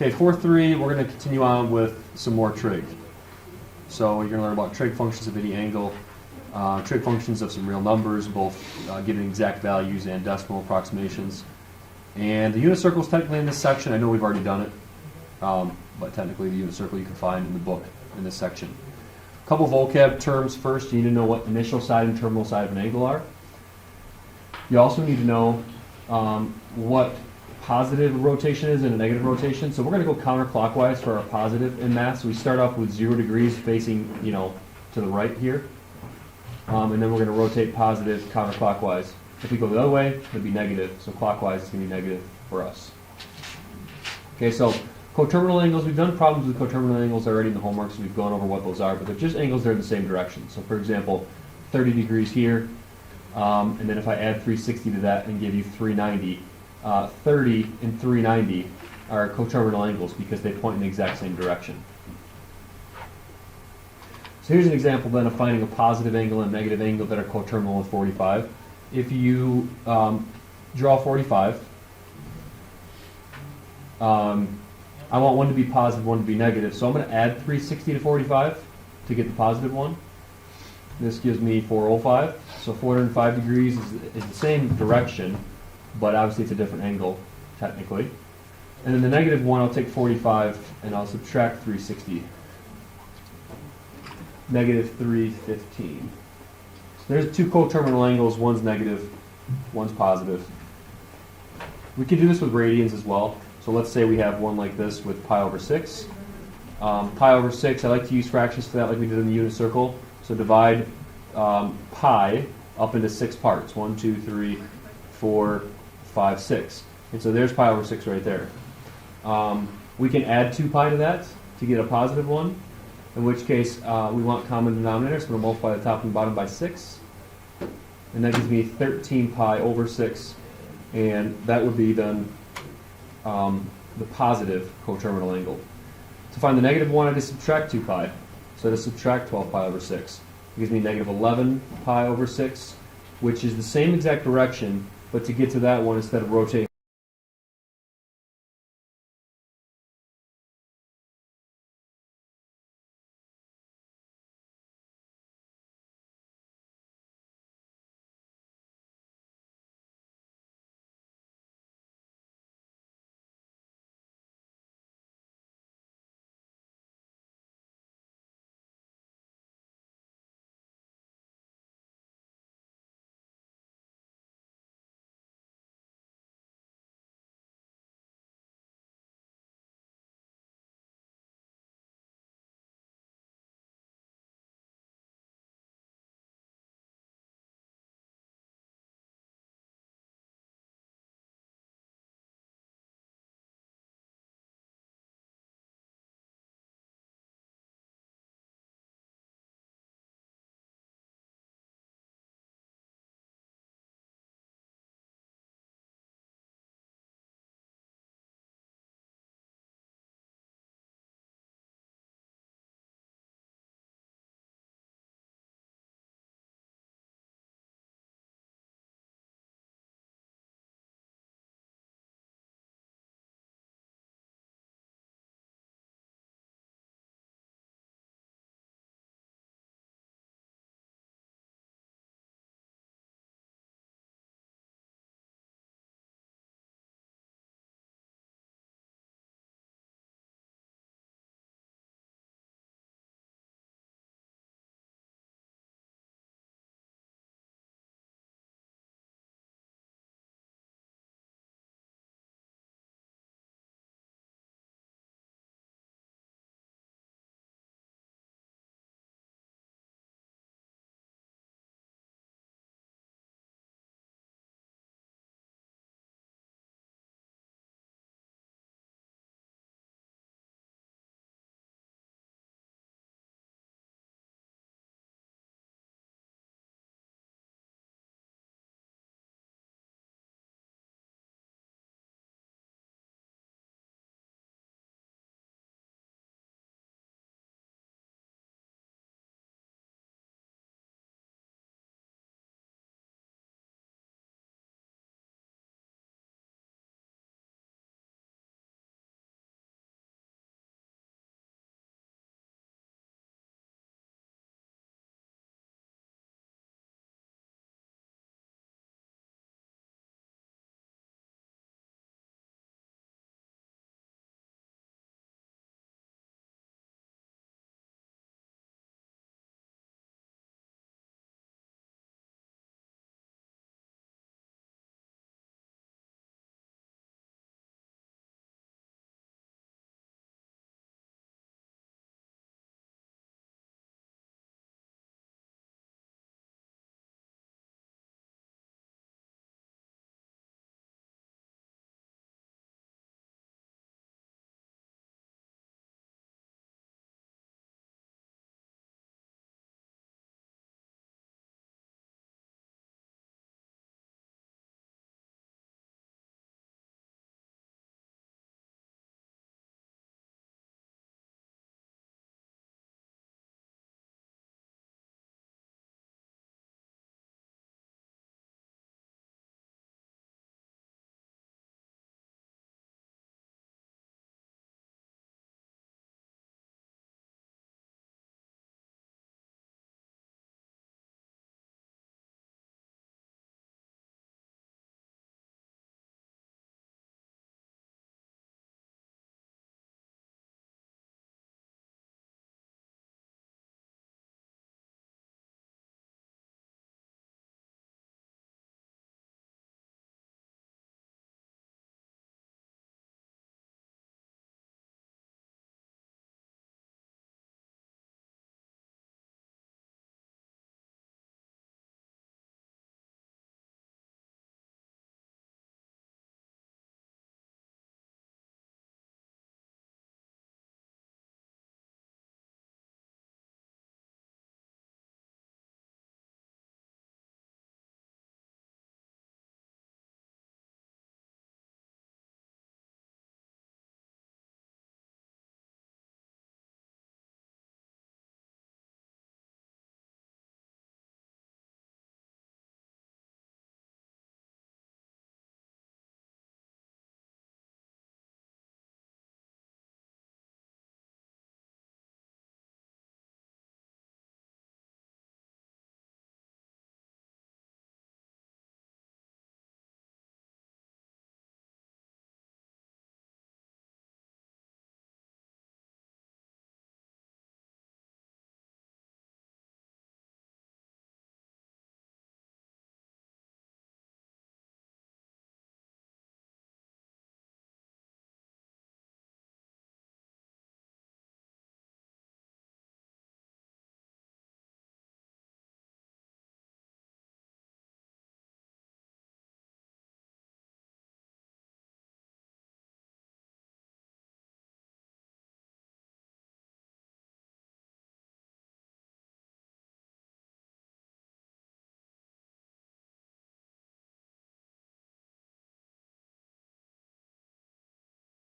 Okay, 4.3, we're going to continue on with some more trig. So you're going to learn about trig functions of any angle, trig functions of some real numbers, both giving exact values and decimal approximations. And the unit circle is technically in this section. I know we've already done it, but technically the unit circle you can find in the book in this section. A couple vocab terms first. You need to know what initial side and terminal side of an angle are. You also need to know what positive rotation is and a negative rotation. So we're going to go counterclockwise for our positive in math. So we start off with 0 degrees facing, to the right here. And then we're going to rotate positive counterclockwise. If we go the other way, it'll be negative. So clockwise is going to be negative for us. Okay, so coterminal angles. We've done problems with coterminal angles already in the homework, so we've gone over what those are. But they're just angles that are in the same direction. So for example, 30 degrees here. And then if I add 360 to that and give you 390, 30 and 390 are coterminal angles because they point in the exact same direction. So here's an example then of finding a positive angle and negative angle that are coterminal with 45. If you draw 45, I want one to be positive, one to be negative. So I'm going to add 360 to 45 to get the positive one. This gives me 405. So 405 degrees is the same direction, but obviously it's a different angle, technically. And then the negative one, I'll take 45 and I'll subtract 360. Negative 315. So there's two coterminal angles, one's negative, one's positive. We can do this with radians as well. So let's say we have one like this with pi over 6. Pi over 6, I like to use fractions for that like we did in the unit circle. So divide pi up into 6 parts. 1, 2, 3, 4, 5, 6. And so there's pi over 6 right there. We can add 2 pi to that to get a positive one, in which case we want common denominator, so we're going to multiply the top and bottom by 6. And that gives me 13 pi over 6, and that would be then the positive coterminal angle. To find the negative one, I just subtract 2 pi. So I just subtract 12 pi over 6. It gives me negative 11 pi over 6, which is the same exact direction, but to get to that one, instead of rotating